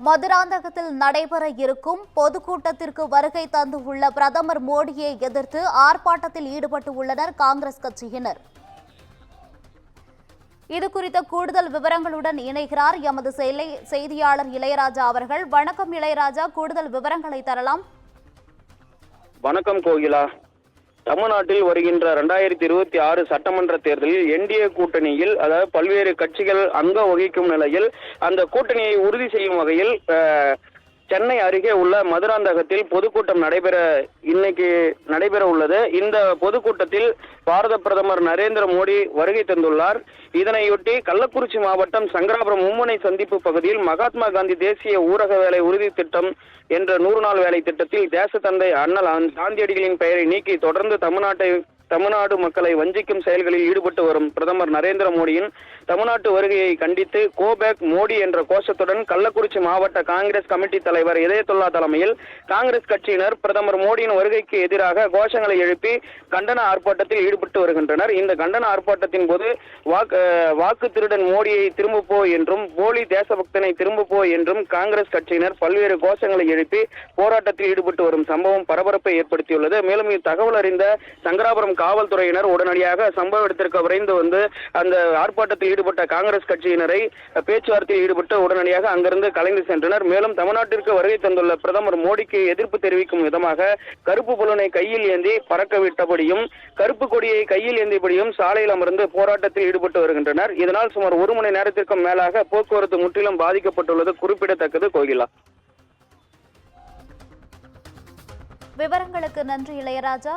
மதுராந்தகத்தில் நடைபெற இருக்கும் பொதுக்கூட்டத்திற்கு வருகை தந்துள்ள பிரதமர் மோடியை எதிர்த்து ஆர்ப்பாட்டத்தில் ஈடுபட்டு உள்ளனர் காங்கிரஸ் கட்சியினர். இதுகுறித்த கூடுதல் விவரங்களுடன் இணைகிறார் எமது செய்தியாளர் இளையராஜா அவர்கள். வணக்கம் இளையராஜா, கூடுதல் விவரங்களை தரலாம். வணக்கம் கோகிலா. தமிழ்நாட்டில் வருகின்ற 2026 சட்டமன்ற தேர்தலில் என்டிஏ கூட்டணியில் அதாவது பல்வேறு கட்சிகள் அங்கம் வகிக்கும் நிலையில் அந்த கூட்டணியை உறுதி செய்யும் வகையில் சென்னை அருகே உள்ள மதுராந்தகத்தில் பொதுக்கூட்டம் இன்னைக்கு நடைபெற உள்ளது. இந்த பொதுக்கூட்டத்தில் பாரத பிரதமர் நரேந்திர மோடி வருகை தந்துள்ளார். இதனையொட்டி கள்ளக்குறிச்சி மாவட்டம் சங்கராபுரம் மும்முனை சந்திப்பு பகுதியில் மகாத்மா காந்தி தேசிய ஊரக வேலை உறுதி திட்டம் என்ற 100 நாள் வேலை திட்டத்தில் தேசத்தந்தை அண்ணல் காந்தியடிகளின் பெயரை நீக்கி தொடர்ந்து தமிழ்நாடு மக்களை வஞ்சிக்கும் செயல்களில் ஈடுபட்டு வரும் பிரதமர் நரேந்திர மோடியின் தமிழ்நாட்டு வருகையை கண்டித்து கோபேக் மோடி என்ற கோஷத்துடன் கள்ளக்குறிச்சி மாவட்ட காங்கிரஸ் கமிட்டி தலைவர் இதயத்துல்லா தலைமையில் காங்கிரஸ் கட்சியினர் பிரதமர் மோடியின் வருகைக்கு எதிராக கோஷங்களை எழுப்பி கண்டன ஆர்ப்பாட்டத்தில் ஈடுபட்டு வருகின்றனர். இந்த கண்டன ஆர்ப்பாட்டத்தின் போது வாக்கு திருடன் மோடியை திரும்ப போ என்றும் போலி தேசபக்தனை திரும்ப போ என்றும் காங்கிரஸ் கட்சியினர் பல்வேறு கோஷங்களை எழுப்பி போராட்டத்தில் ஈடுபட்டு வரும் சம்பவம் பரபரப்பை ஏற்படுத்தியுள்ளது. மேலும் இத்தகவல் அறிந்த சங்கராபுரம் காவல்துறையினர் உடனடியாக சம்பவ இடத்திற்கு விரைந்து வந்து அந்த ஆர்ப்பாட்டத்தில் ஈடுபட்ட காங்கிரஸ் கட்சியினரை பேச்சுவார்த்தையில் ஈடுபட்டு உடனடியாக அங்கிருந்து கலைந்து சென்றனர். மேலும் தமிழ்நாட்டிற்கு வருகை தந்துள்ள பிரதமர் மோடிக்கு எதிர்ப்பு தெரிவிக்கும் விதமாக கருப்பு பலூனை கையில் ஏந்தி பறக்க விட்டபடியும் கருப்பு கொடியை கையில் ஏந்தியபடியும் சாலையில் அமர்ந்து போராட்டத்தில் ஈடுபட்டு வருகின்றனர். இதனால் சுமார் 1 மணி நேரத்திற்கும் மேலாக போக்குவரத்து முற்றிலும் பாதிக்கப்பட்டுள்ளது குறிப்பிடத்தக்கது. கோகிலா, விவரங்களுக்கு நன்றி இளையராஜா.